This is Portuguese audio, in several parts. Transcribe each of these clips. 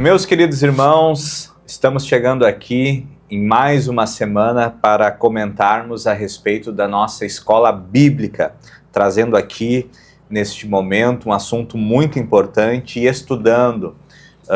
Meus queridos irmãos, estamos chegando aqui em mais uma semana para comentarmos a respeito da nossa escola bíblica, trazendo aqui, neste momento, um assunto muito importante e estudando,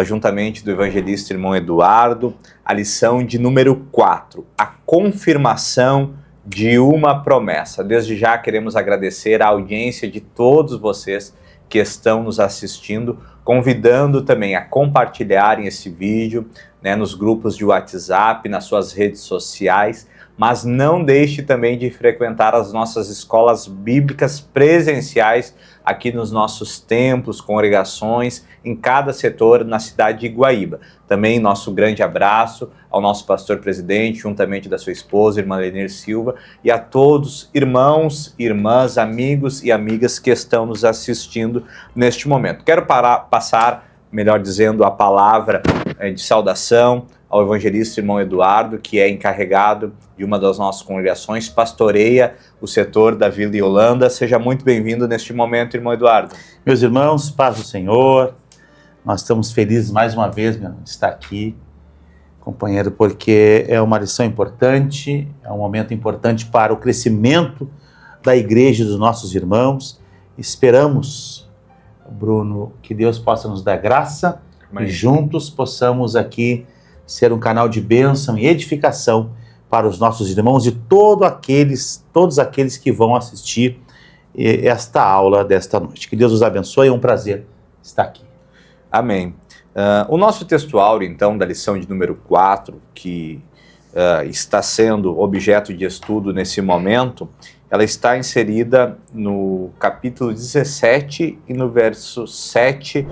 juntamente do evangelista irmão Eduardo, a lição de número 4, a confirmação de uma promessa. Desde já queremos agradecer a audiência de todos vocês que estão nos assistindo, convidando também a compartilharem esse vídeo, nos grupos de WhatsApp, nas suas redes sociais, mas não deixe também de frequentar as nossas escolas bíblicas presenciais aqui nos nossos templos, congregações, em cada setor na cidade de Guaíba. Também nosso grande abraço ao nosso pastor-presidente, juntamente da sua esposa, irmã Lenir Silva, e a todos, irmãos, irmãs, amigos e amigas que estão nos assistindo neste momento. Quero passar, melhor dizendo, a palavra de saudação ao evangelista irmão Eduardo, que é encarregado de uma das nossas congregações, pastoreia o setor da Vila Yolanda. Seja muito bem-vindo neste momento, irmão Eduardo. Meus irmãos, paz do Senhor, nós estamos felizes mais uma vez, de estar aqui, companheiro, porque é uma lição importante, é um momento importante para o crescimento da igreja e dos nossos irmãos. Esperamos, Bruno, que Deus possa nos dar graça e juntos possamos aqui ser um canal de bênção e edificação para os nossos irmãos e todos aqueles que vão assistir esta aula desta noite. Que Deus os abençoe, é um prazer estar aqui. Amém. O nosso textuário, então, da lição de número 4, que está sendo objeto de estudo nesse momento, ela está inserida no capítulo 17 e no verso 7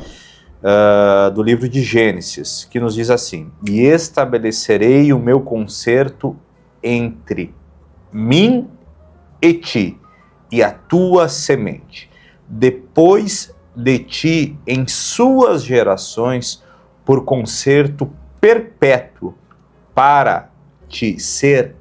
do livro de Gênesis, que nos diz assim: e estabelecerei o meu concerto entre mim e ti, e a tua semente, depois de ti em suas gerações, por concerto perpétuo, para te ser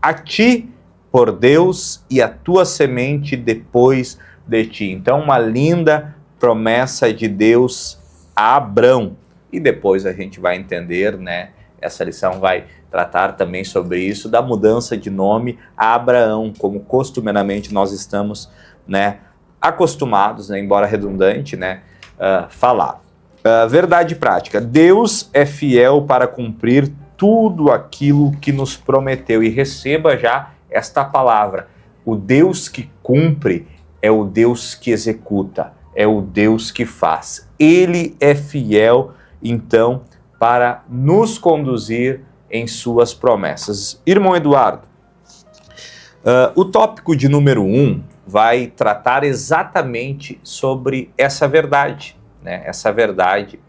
a ti por Deus e a tua semente depois de ti. Então, uma linda promessa de Deus a Abrão. E depois a gente vai entender, essa lição vai tratar também sobre isso, da mudança de nome a Abraão, como costumeiramente nós estamos, acostumados, embora redundante, falar. Verdade prática: Deus é fiel para cumprir tudo aquilo que nos prometeu. E receba já esta palavra: o Deus que cumpre é o Deus que executa, é o Deus que faz. Ele é fiel, então, para nos conduzir em suas promessas. Irmão Eduardo, o tópico de número 1 vai tratar exatamente sobre essa verdade, essa verdade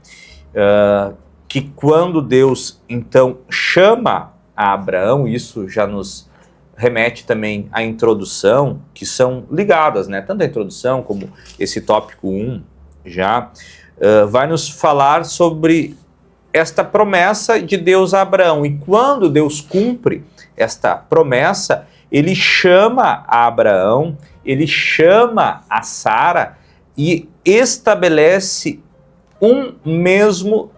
que quando Deus, então, chama a Abraão, isso já nos remete também à introdução, que são ligadas, tanto a introdução como esse tópico 1 já, vai nos falar sobre esta promessa de Deus a Abraão. E quando Deus cumpre esta promessa, ele chama a Abraão, ele chama a Sara e estabelece um mesmo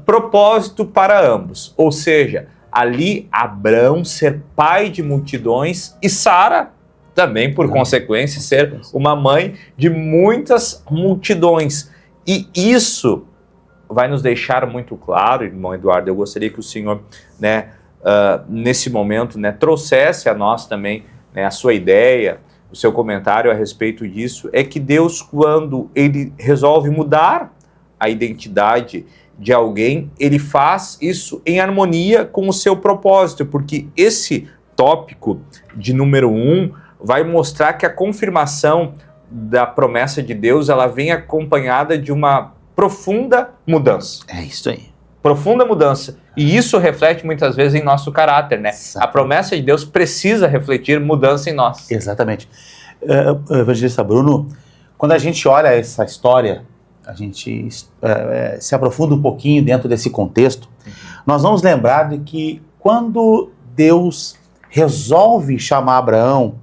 propósito para ambos. Ou seja, ali Abraão ser pai de multidões e Sara também, por consequência, ser uma mãe de muitas multidões. E isso vai nos deixar muito claro, irmão Eduardo. Eu gostaria que o senhor, nesse momento, trouxesse a nós também a sua ideia, o seu comentário a respeito disso. É que Deus, quando ele resolve mudar a identidade de alguém, ele faz isso em harmonia com o seu propósito, porque esse tópico de número 1 vai mostrar que a confirmação da promessa de Deus, ela vem acompanhada de uma profunda mudança. É isso aí. Profunda mudança. E isso reflete muitas vezes em nosso caráter, A promessa de Deus precisa refletir mudança em nós. Exatamente. Evangelista Bruno, quando a gente olha essa história, a gente se aprofunda um pouquinho dentro desse contexto, nós vamos lembrar de que quando Deus resolve chamar Abraão,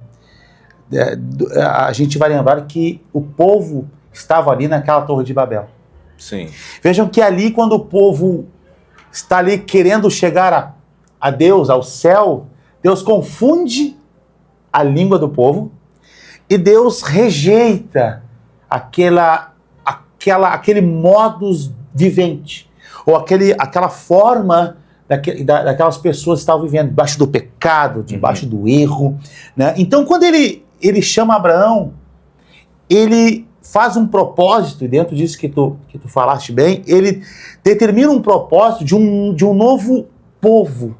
a gente vai lembrar que o povo estava ali naquela Torre de Babel. Sim. Vejam que ali, quando o povo está ali querendo chegar a Deus, ao céu, Deus confunde a língua do povo e Deus rejeita aquele modus vivente, ou aquela forma daquelas pessoas que estavam vivendo debaixo do pecado, debaixo do erro, né? Então, quando ele chama Abraão, ele faz um propósito, e dentro disso que tu falaste bem, ele determina um propósito de um novo povo,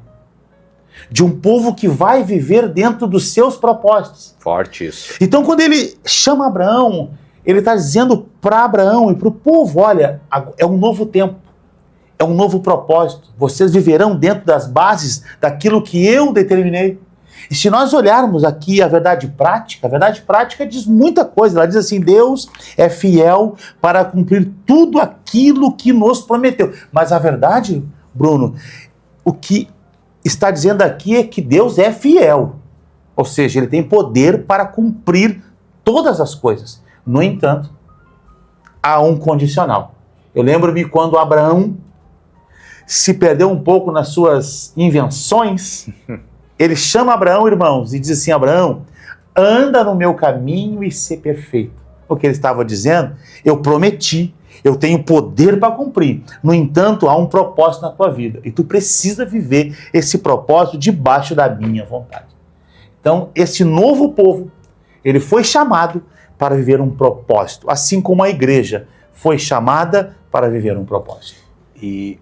de um povo que vai viver dentro dos seus propósitos. Forte isso. Então, quando ele chama Abraão, ele está dizendo para Abraão e para o povo, olha, é um novo tempo, é um novo propósito, vocês viverão dentro das bases daquilo que eu determinei. E se nós olharmos aqui a verdade prática diz muita coisa. Ela diz assim, Deus é fiel para cumprir tudo aquilo que nos prometeu. Mas a verdade, Bruno, o que está dizendo aqui é que Deus é fiel. Ou seja, ele tem poder para cumprir todas as coisas. No entanto, há um condicional. Eu lembro-me quando Abraão se perdeu um pouco nas suas invenções. Ele chama Abraão, irmãos, e diz assim, Abraão, anda no meu caminho e ser perfeito. O que ele estava dizendo, eu prometi, eu tenho poder para cumprir. No entanto, há um propósito na tua vida. E tu precisa viver esse propósito debaixo da minha vontade. Então, esse novo povo, ele foi chamado para viver um propósito. Assim como a igreja foi chamada para viver um propósito. E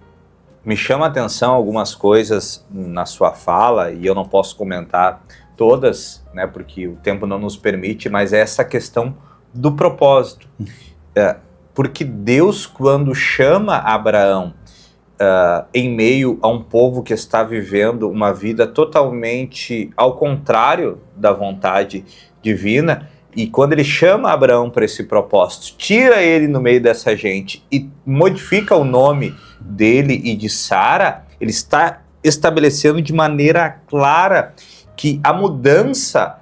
me chama a atenção algumas coisas na sua fala, e eu não posso comentar todas, né, porque o tempo não nos permite, mas é essa questão do propósito. Porque Deus, quando chama Abraão em meio a um povo que está vivendo uma vida totalmente ao contrário da vontade divina, e quando ele chama Abraão para esse propósito, tira ele no meio dessa gente e modifica o nome dele e de Sara, ele está estabelecendo de maneira clara que a mudança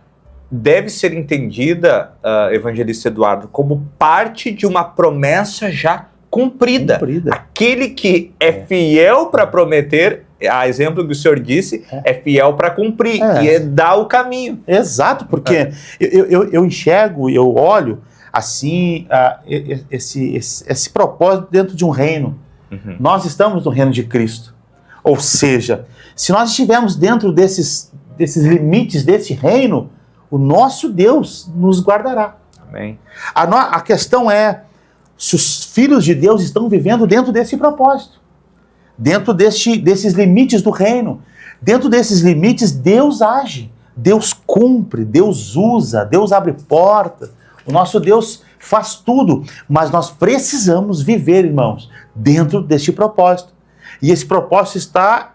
deve ser entendida, evangelista Eduardo, como parte de uma promessa já cumprida. Aquele que é fiel para prometer, a exemplo que o senhor disse, é fiel para cumprir e dá o caminho. Exato, porque eu enxergo, eu olho assim esse propósito dentro de um reino. Uhum. Nós estamos no reino de Cristo. Ou seja, se nós estivermos dentro desses limites desse reino, o nosso Deus nos guardará. Amém. A questão é se os filhos de Deus estão vivendo dentro desse propósito, dentro desses limites do reino. Dentro desses limites, Deus age, Deus cumpre, Deus usa, Deus abre portas. O nosso Deus faz tudo, mas nós precisamos viver, irmãos, dentro deste propósito. E esse propósito está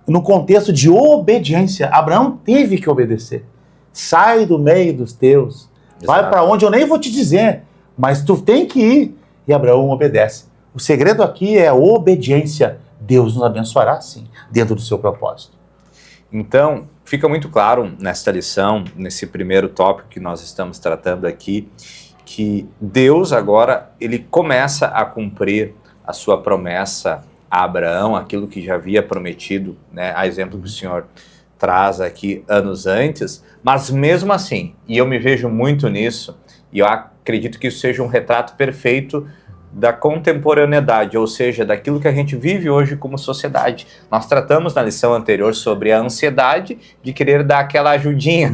no contexto de obediência. Abraão teve que obedecer. Sai do meio dos teus. Exato. Vai para onde eu nem vou te dizer, mas tu tem que ir. E Abraão obedece. O segredo aqui é a obediência. Deus nos abençoará, sim, dentro do seu propósito. Então, fica muito claro nesta lição, nesse primeiro tópico que nós estamos tratando aqui, que Deus agora, ele começa a cumprir a sua promessa a Abraão, aquilo que já havia prometido, né, a exemplo que o senhor traz aqui anos antes, mas mesmo assim, e eu me vejo muito nisso, e eu acredito que isso seja um retrato perfeito da contemporaneidade, ou seja, daquilo que a gente vive hoje como sociedade. Nós tratamos na lição anterior sobre a ansiedade de querer dar aquela ajudinha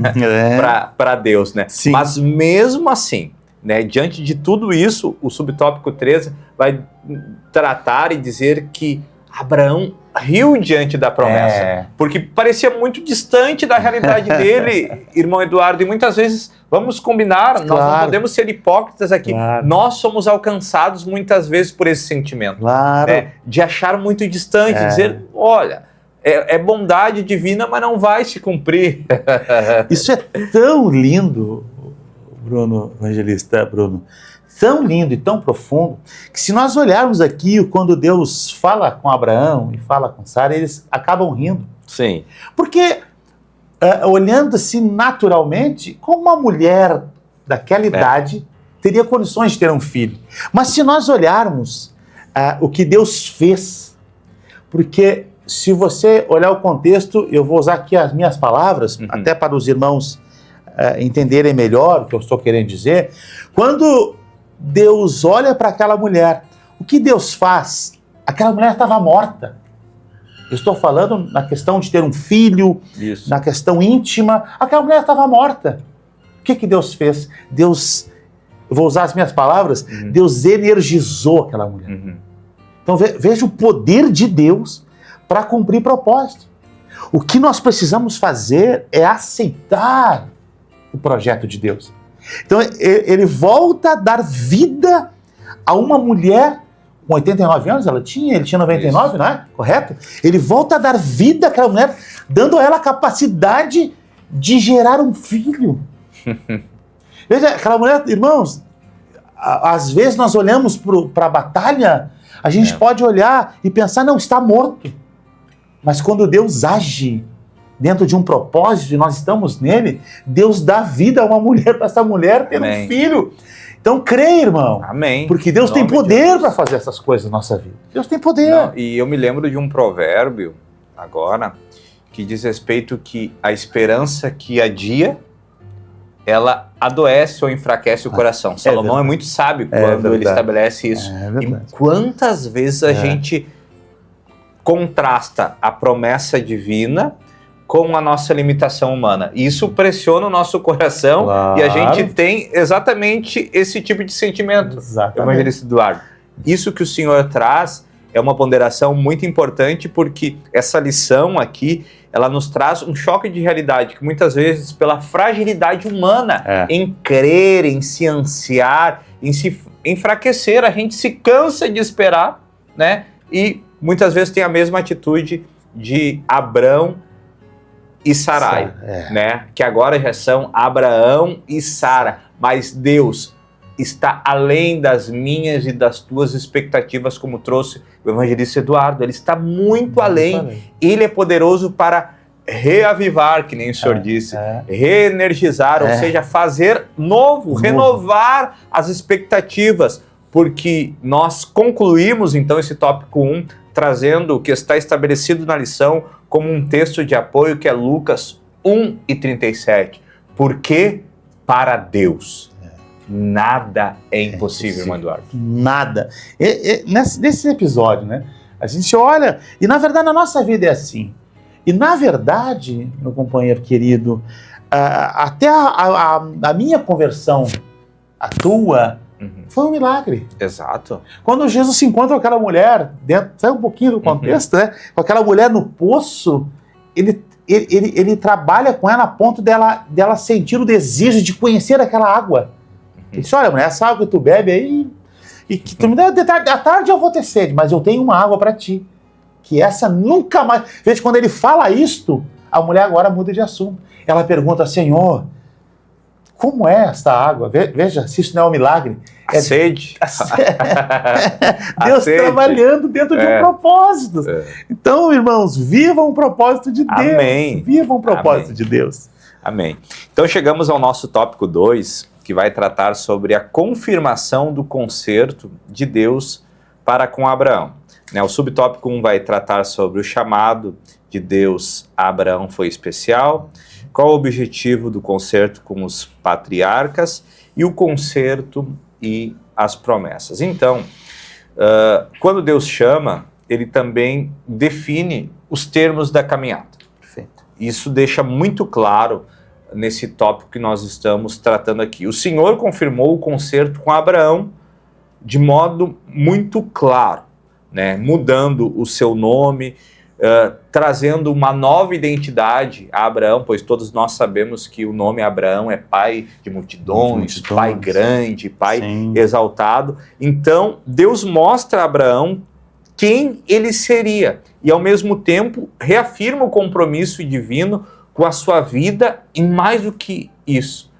para Deus, né? Sim. Mas mesmo assim, né, diante de tudo isso, o subtópico 13 vai tratar e dizer que Abraão riu diante da promessa, porque parecia muito distante da realidade dele, irmão Eduardo, e muitas vezes, vamos combinar, claro, nós não podemos ser hipócritas aqui, claro, nós somos alcançados muitas vezes por esse sentimento, claro, né, de achar muito distante, dizer, olha, é bondade divina, mas não vai se cumprir. Isso é tão lindo, Bruno, evangelista Bruno, tão lindo e tão profundo, que se nós olharmos aqui quando Deus fala com Abraão e fala com Sara, eles acabam rindo. Sim. Porque, olhando assim naturalmente, como uma mulher daquela idade, teria condições de ter um filho. Mas se nós olharmos o que Deus fez, porque se você olhar o contexto, eu vou usar aqui as minhas palavras, até para os irmãos entenderem melhor o que eu estou querendo dizer. Quando Deus olha para aquela mulher, o que Deus faz? Aquela mulher estava morta. Eu estou falando na questão de ter um filho, Isso. na questão íntima. Aquela mulher estava morta. O que Deus fez? Deus, eu vou usar as minhas palavras, Deus energizou aquela mulher. Então veja o poder de Deus para cumprir propósito. O que nós precisamos fazer é aceitar o projeto de Deus. Então ele volta a dar vida a uma mulher com 89 anos, ele tinha 99, não é? Correto? Ele volta a dar vida àquela mulher, dando a ela a capacidade de gerar um filho. Veja, aquela mulher, irmãos, às vezes nós olhamos para a batalha, a gente pode olhar e pensar, não, está morto. Mas quando Deus age dentro de um propósito e nós estamos nele, Deus dá vida a uma mulher, para essa mulher ter um filho. Então crê, irmão. Amém. Porque Deus tem poder para fazer essas coisas na nossa vida. Deus tem poder. Não, e eu me lembro de um provérbio, agora, que diz respeito que a esperança que adia, ela adoece ou enfraquece o coração. Salomão é muito sábio quando ele estabelece isso. E quantas vezes a gente contrasta a promessa divina com a nossa limitação humana. Isso pressiona o nosso coração e a gente tem exatamente esse tipo de sentimento. Evangelista Eduardo. Isso que o senhor traz é uma ponderação muito importante, porque essa lição aqui, ela nos traz um choque de realidade, que muitas vezes, pela fragilidade humana, em crer, em se ansiar, em se enfraquecer, a gente se cansa de esperar, né? E muitas vezes tem a mesma atitude de Abrão e Sarai, né? Que agora já são Abraão e Sara, mas Deus está além das minhas e das tuas expectativas, como trouxe o evangelista Eduardo. Ele está muito além. Ele é poderoso para reavivar, que nem o senhor disse, reenergizar, ou seja, fazer novo, renovar as expectativas, porque nós concluímos então esse tópico 1, trazendo o que está estabelecido na lição como um texto de apoio, que é Lucas 1:37. Porque para Deus nada é impossível, irmão Eduardo. Nada. Nesse episódio, né? A gente olha, e na verdade na nossa vida é assim. E na verdade, meu companheiro querido, até a minha conversão, a tua, foi um milagre. Exato. Quando Jesus se encontra com aquela mulher, sai um pouquinho do contexto, né? Com aquela mulher no poço, ele trabalha com ela a ponto dela sentir o desejo de conhecer aquela água. Ele disse, olha, mulher, essa água que tu bebe aí, e que tu me dá, à tarde eu vou ter sede, mas eu tenho uma água para ti, que essa nunca mais... Veja, quando ele fala isto, a mulher agora muda de assunto. Ela pergunta, Senhor, como é esta água? Veja, se isso não é um milagre. A sede. Deus trabalhando dentro de um propósito. Então, irmãos, vivam o propósito de Deus. Amém. Vivam o propósito de Deus. Amém. Então, chegamos ao nosso tópico 2, que vai tratar sobre a confirmação do concerto de Deus para com Abraão. O subtópico 1 vai tratar sobre o chamado de Deus a Abraão foi especial, qual o objetivo do concerto com os patriarcas e o concerto e as promessas. Então, quando Deus chama, ele também define os termos da caminhada. Perfeito. Isso deixa muito claro nesse tópico que nós estamos tratando aqui. O Senhor confirmou o concerto com Abraão de modo muito claro, né? Mudando o seu nome, trazendo uma nova identidade a Abraão, pois todos nós sabemos que o nome Abraão é pai de multidões, pai grande, pai exaltado. Então, Deus mostra a Abraão quem ele seria e, ao mesmo tempo, reafirma o compromisso divino com a sua vida e, mais do que isso,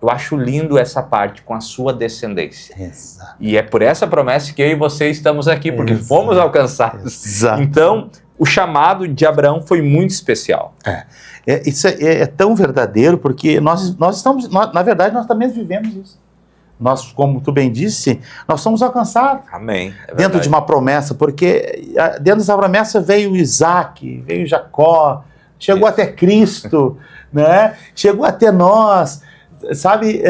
eu acho lindo essa parte, com a sua descendência. Exato. E é por essa promessa que eu e você estamos aqui, porque fomos alcançados. Exato. Então, o chamado de Abraão foi muito especial. Isso é tão verdadeiro, porque nós estamos, na verdade, nós também vivemos isso. Nós, como tu bem disse, nós somos alcançados. Amém. É dentro de uma promessa, porque dentro dessa promessa veio Isaac, veio Jacó, chegou até Cristo, né? Chegou até nós. Sabe,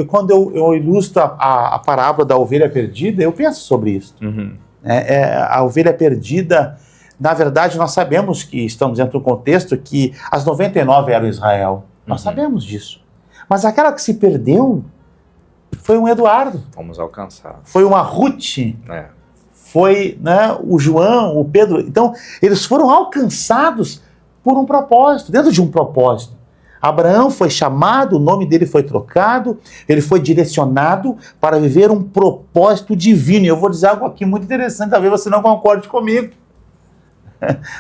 quando eu ilustro a parábola da ovelha perdida, eu penso sobre isso. Uhum. A ovelha perdida, na verdade, nós sabemos que estamos dentro do contexto que as 99 eram Israel. Nós sabemos disso. Mas aquela que se perdeu foi um Eduardo. Fomos alcançados. Foi uma Ruth. Foi, né, o João, o Pedro. Então, eles foram alcançados por um propósito, dentro de um propósito. Abraão foi chamado, o nome dele foi trocado, ele foi direcionado para viver um propósito divino. E eu vou dizer algo aqui muito interessante, talvez você não concorde comigo.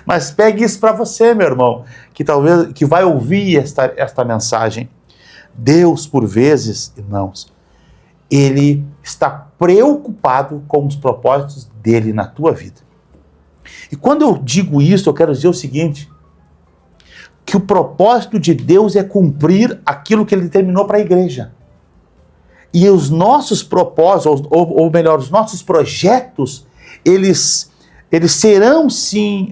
Mas pegue isso para você, meu irmão, que vai ouvir esta mensagem. Deus, por vezes, irmãos, ele está preocupado com os propósitos dele na tua vida. E quando eu digo isso, eu quero dizer o seguinte, que o propósito de Deus é cumprir aquilo que ele determinou para a igreja. E os nossos propósitos, ou melhor, os nossos projetos, eles serão sim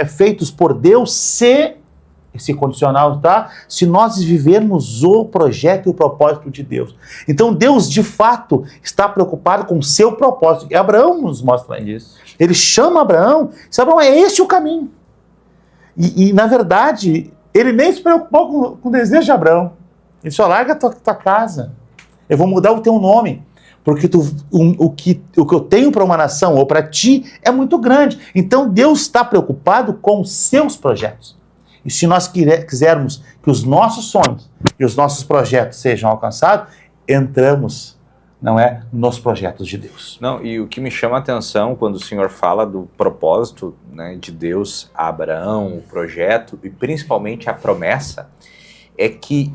feitos por Deus se, esse condicional, tá? Se nós vivermos o projeto e o propósito de Deus. Então Deus, de fato, está preocupado com o seu propósito. E Abraão nos mostra isso. Ele chama Abraão, e diz, Abraão, é este o caminho. E na verdade, ele nem se preocupou com o desejo de Abraão. Ele disse, larga a tua casa. Eu vou mudar o teu nome. Porque o que eu tenho para uma nação ou para ti é muito grande. Então Deus está preocupado com os seus projetos. E se nós quisermos que os nossos sonhos e os nossos projetos sejam alcançados, entramos, não é, nos projetos de Deus. Não, e o que me chama a atenção quando o Senhor fala do propósito, né, de Deus a Abraão, o projeto e principalmente a promessa, é que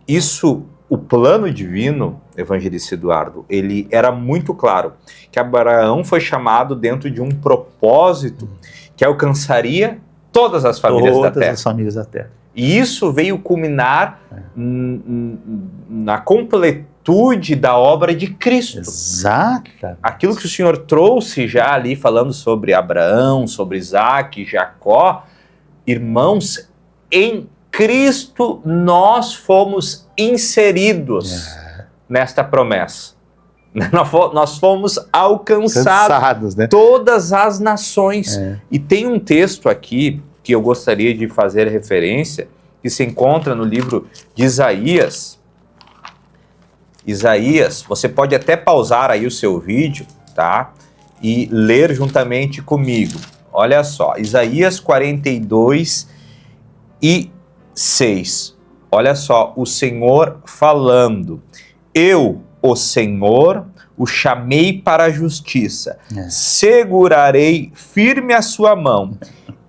isso, o plano divino, evangelista Eduardo, ele era muito claro, que Abraão foi chamado dentro de um propósito que alcançaria todas as famílias da Terra. Todas as famílias da Terra. E isso veio culminar na completude da obra de Cristo. Exato. Aquilo que o Senhor trouxe já ali, falando sobre Abraão, sobre Isaac, Jacó, irmãos, em Cristo nós fomos inseridos nesta promessa. Nós fomos alcançados, né? Todas as nações. E tem um texto aqui que eu gostaria de fazer referência, que se encontra no livro de Isaías. Isaías, você pode até pausar aí o seu vídeo, tá? E ler juntamente comigo. Olha só, Isaías 42 e 6. Olha só, o Senhor falando. Eu, o Senhor, o chamei para a justiça. Segurarei firme a sua mão.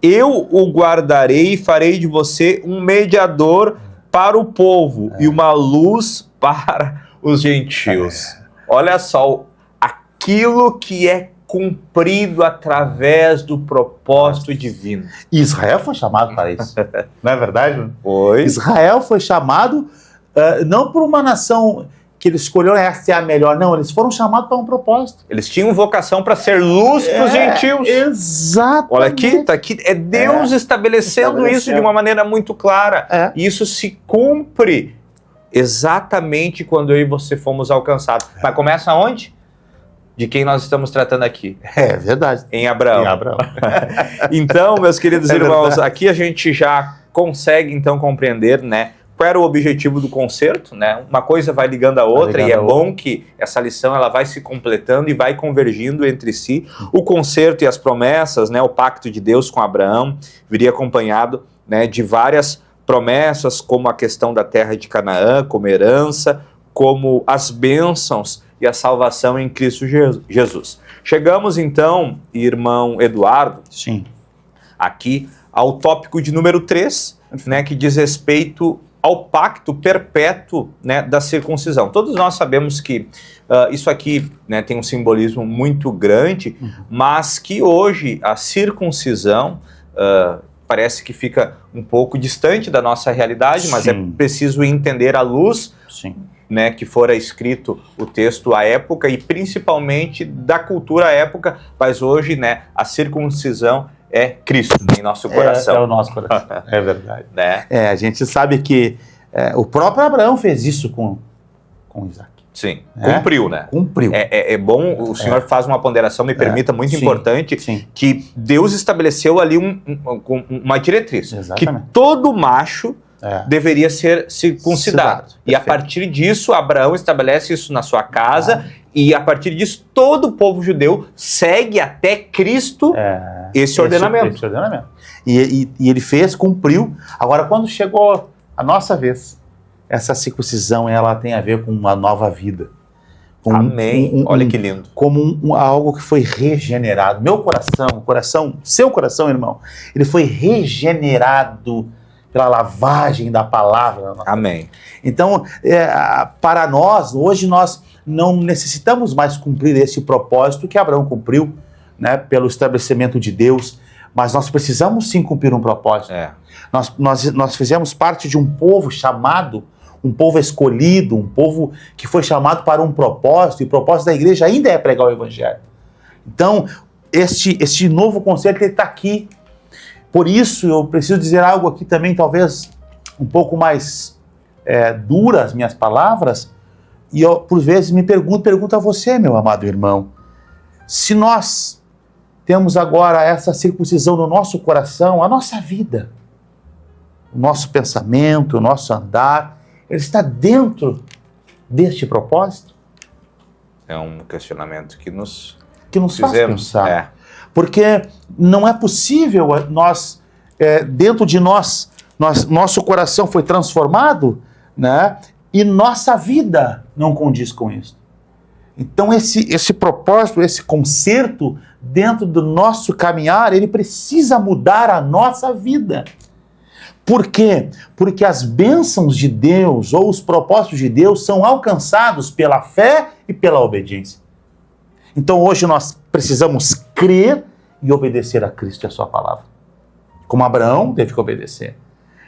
Eu o guardarei e farei de você um mediador para o povo e uma luz para os gentios. Olha só, aquilo que é cumprido através do propósito divino. Israel foi chamado para isso. Não é verdade? Foi. Israel foi chamado não por uma nação que eles escolheram essa é a melhor, não, eles foram chamados para um propósito. Eles tinham vocação para ser luz para os gentios. Exato. Olha aqui, tá aqui, é Deus estabelecendo isso de uma maneira muito clara. E isso se cumpre exatamente quando eu e você fomos alcançados. Mas começa onde? De quem nós estamos tratando aqui. É verdade. Em Abraão. Em Abraão. Então, meus queridos irmãos, verdade. aqui a gente já consegue então compreender, né, qual era o objetivo do concerto, né? Uma coisa vai ligando a outra e é bom que essa lição ela vai se completando e vai convergindo entre si. O concerto e as promessas, né, o pacto de Deus com Abraão viria acompanhado, né, de várias promessas, como a questão da terra de Canaã, como herança, como as bênçãos e a salvação em Cristo Jesus. Chegamos então, irmão Eduardo, sim, aqui ao tópico de número 3, né, que diz respeito ao pacto perpétuo, né, da circuncisão. Todos nós sabemos que isso aqui, né, tem um simbolismo muito grande, mas que hoje a circuncisão parece que fica um pouco distante da nossa realidade, mas é preciso entender à luz né, que fora escrito o texto à época e principalmente da cultura à época, mas hoje, né, a circuncisão é Cristo em nosso coração. É o nosso coração, é verdade. Né? A gente sabe que o próprio Abraão fez isso com Isaac. Sim, cumpriu, né? Cumpriu. É bom, o senhor faz uma ponderação, me permita, muito importante, que Deus estabeleceu ali uma diretriz. Exatamente. Que todo macho deveria ser circuncidado. E a partir disso, Abraão estabelece isso na sua casa, e a partir disso, todo o povo judeu segue até Cristo esse ordenamento. Esse ordenamento. E ele fez, cumpriu. Agora, quando chegou a nossa vez, essa circuncisão, ela tem a ver com uma nova vida. Amém. Olha que lindo. Como algo que foi regenerado. Meu coração, seu coração, irmão, ele foi regenerado pela lavagem da palavra. Amém. Então, para nós, hoje nós não necessitamos mais cumprir esse propósito que Abraão cumpriu, né, pelo estabelecimento de Deus, mas nós precisamos sim cumprir um propósito. Nós fizemos parte de um povo chamado, um povo escolhido, um povo que foi chamado para um propósito, e o propósito da igreja ainda é pregar o evangelho. Então, este novo conceito está aqui. Por isso, eu preciso dizer algo aqui também, talvez um pouco mais dura as minhas palavras, e eu, por vezes, pergunto a você, meu amado irmão, se nós temos agora essa circuncisão no nosso coração, a nossa vida, o nosso pensamento, o nosso andar, ele está dentro deste propósito? É um questionamento que nos faz pensar. Porque não é possível nós, dentro de nós, nosso coração foi transformado, né? E nossa vida não condiz com isso. Então esse propósito, esse conserto dentro do nosso caminhar, ele precisa mudar a nossa vida. Por quê? Porque as bênçãos de Deus ou os propósitos de Deus são alcançados pela fé e pela obediência. Então hoje nós precisamos crer e obedecer a Cristo e a sua palavra. Como Abraão teve que obedecer.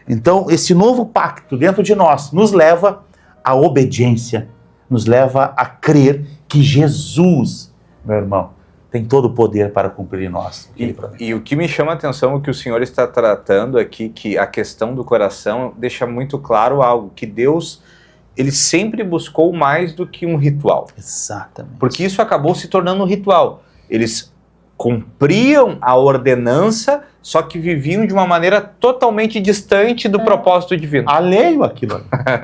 Então esse novo pacto dentro de nós nos leva à obediência, nos leva a crer que Jesus, meu irmão, tem todo o poder para cumprir em nós. E o que me chama a atenção, o que o Senhor está tratando aqui, que a questão do coração deixa muito claro algo, que Deus, ele sempre buscou mais do que um ritual. Exatamente. Porque isso acabou se tornando um ritual. Eles cumpriam a ordenança, só que viviam de uma maneira totalmente distante do propósito divino. Alheio aquilo.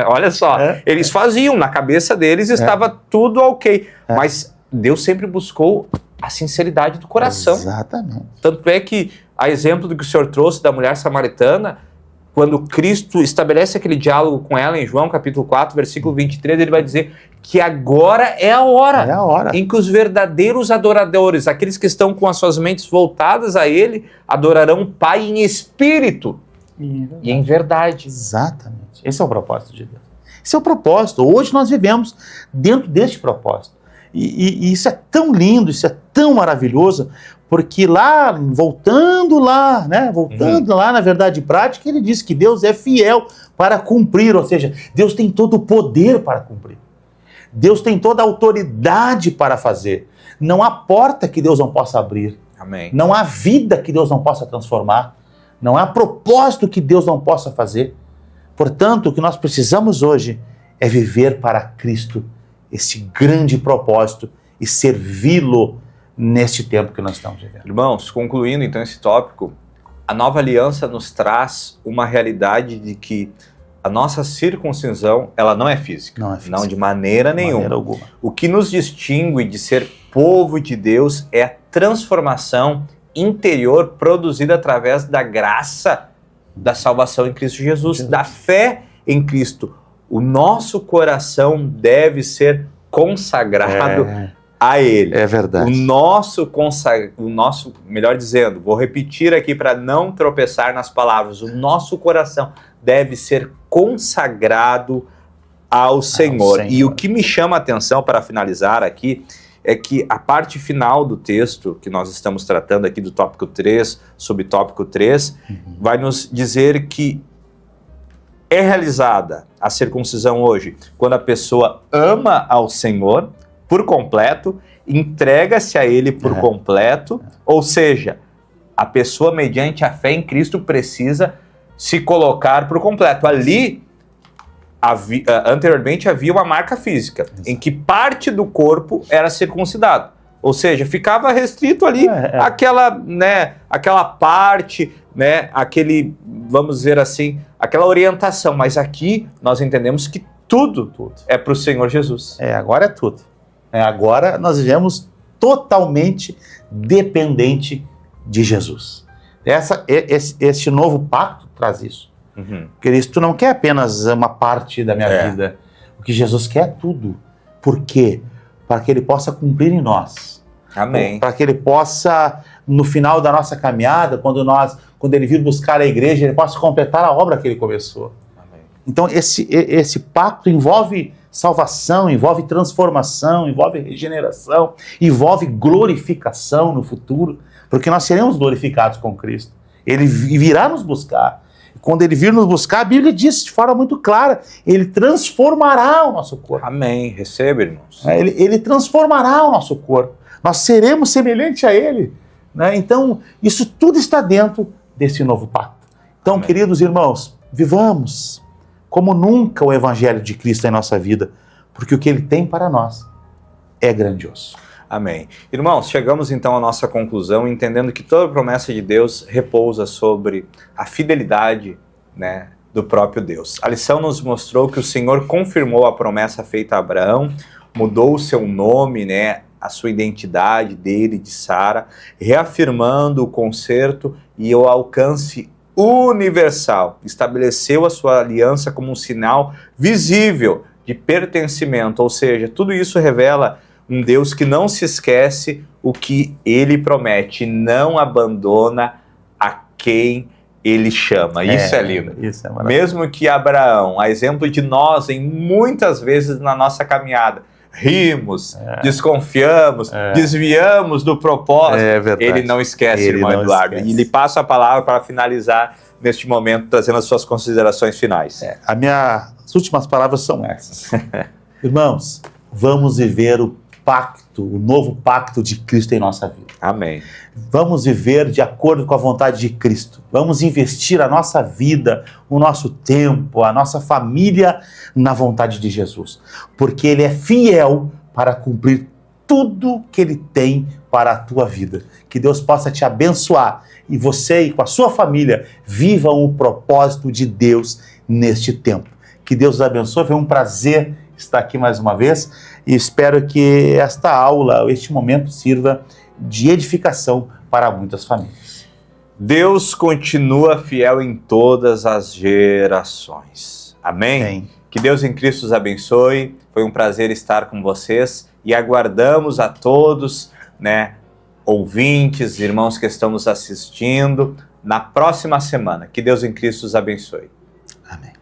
Olha só, eles faziam, na cabeça deles estava tudo ok, mas Deus sempre buscou a sinceridade do coração. Exatamente. Tanto é que, a exemplo do que o senhor trouxe da mulher samaritana, quando Cristo estabelece aquele diálogo com ela em João capítulo 4, versículo 23, ele vai dizer que agora é a hora em que os verdadeiros adoradores, aqueles que estão com as suas mentes voltadas a Ele, adorarão o Pai em espírito e em verdade. Exatamente. Esse é o propósito de Deus. Esse é o propósito. Hoje nós vivemos dentro deste propósito. E isso é tão lindo, isso é tão maravilhoso, porque voltando lá na verdade prática, ele diz que Deus é fiel para cumprir, ou seja, Deus tem todo o poder para cumprir. Deus tem toda a autoridade para fazer. Não há porta que Deus não possa abrir. Amém. Não há vida que Deus não possa transformar. Não há propósito que Deus não possa fazer. Portanto, o que nós precisamos hoje é viver para Cristo esse grande propósito e servi-lo neste tempo que nós estamos vivendo. Irmãos, concluindo então esse tópico, a nova aliança nos traz uma realidade de que a nossa circuncisão, ela não é física. Não é física. Não, de maneira nenhuma. Maneira alguma. O que nos distingue de ser povo de Deus é a transformação interior produzida através da graça da salvação em Cristo Jesus, da fé em Cristo. O nosso coração deve ser consagrado a Ele. É verdade. O nosso, melhor dizendo, vou repetir aqui para não tropeçar nas palavras, o nosso coração deve ser consagrado ao Senhor. E o que me chama a atenção para finalizar aqui é que a parte final do texto que nós estamos tratando aqui do tópico 3, subtópico 3, vai nos dizer que é realizada a circuncisão hoje quando a pessoa ama ao Senhor por completo, entrega-se a Ele por completo, ou seja, a pessoa, mediante a fé em Cristo, precisa se colocar por completo. Ali, anteriormente, havia uma marca física, em que parte do corpo era circuncidado. Ou seja, ficava restrito ali aquela parte, né, aquele, vamos dizer assim, aquela orientação. Mas aqui nós entendemos que tudo é para o Senhor Jesus. Agora é tudo. Agora nós vivemos totalmente dependente de Jesus. Este novo pacto traz isso. Cristo não quer apenas uma parte da minha vida. O que Jesus quer é tudo. Por quê? Para que Ele possa cumprir em nós. Amém. Para que Ele possa, no final da nossa caminhada, quando Ele vir buscar a igreja, Ele possa completar a obra que Ele começou. Amém. Então esse pacto envolve salvação, envolve transformação, envolve regeneração, envolve glorificação no futuro, porque nós seremos glorificados com Cristo. Ele virá nos buscar. Quando Ele vir nos buscar, a Bíblia diz de forma muito clara, Ele transformará o nosso corpo. Amém. Receba, irmãos. Ele transformará o nosso corpo. Nós seremos semelhantes a Ele. Né? Então, isso tudo está dentro desse novo pacto. Então, amém, queridos irmãos, vivamos como nunca o Evangelho de Cristo em nossa vida, porque o que Ele tem para nós é grandioso. Amém. Irmãos, chegamos então à nossa conclusão, entendendo que toda promessa de Deus repousa sobre a fidelidade, né, do próprio Deus. A lição nos mostrou que o Senhor confirmou a promessa feita a Abraão, mudou o seu nome, né, a sua identidade dele, de Sara, reafirmando o conserto e o alcance universal. Estabeleceu a sua aliança como um sinal visível de pertencimento, ou seja, tudo isso revela um Deus que não se esquece o que Ele promete, não abandona a quem Ele chama. Isso é lindo. Isso é maravilhoso. Mesmo que Abraão, a exemplo de nós, em muitas vezes na nossa caminhada, rimos, desconfiamos, desviamos do propósito, Ele não esquece, irmão Eduardo. E Ele passa a palavra para finalizar neste momento, trazendo as suas considerações finais. As últimas palavras são essas. Irmãos, vamos viver o novo pacto de Cristo em nossa vida. Amém. Vamos viver de acordo com a vontade de Cristo. Vamos investir a nossa vida, o nosso tempo, a nossa família na vontade de Jesus. Porque Ele é fiel para cumprir tudo que Ele tem para a tua vida. Que Deus possa te abençoar e você e com a sua família vivam o propósito de Deus neste tempo. Que Deus os abençoe. Foi um prazer estar aqui mais uma vez e espero que esta aula, este momento, sirva de edificação para muitas famílias. Deus continua fiel em todas as gerações. Amém? Amém. Que Deus em Cristo os abençoe. Foi um prazer estar com vocês e aguardamos a todos, né, ouvintes, irmãos que estão nos assistindo, na próxima semana. Que Deus em Cristo os abençoe. Amém.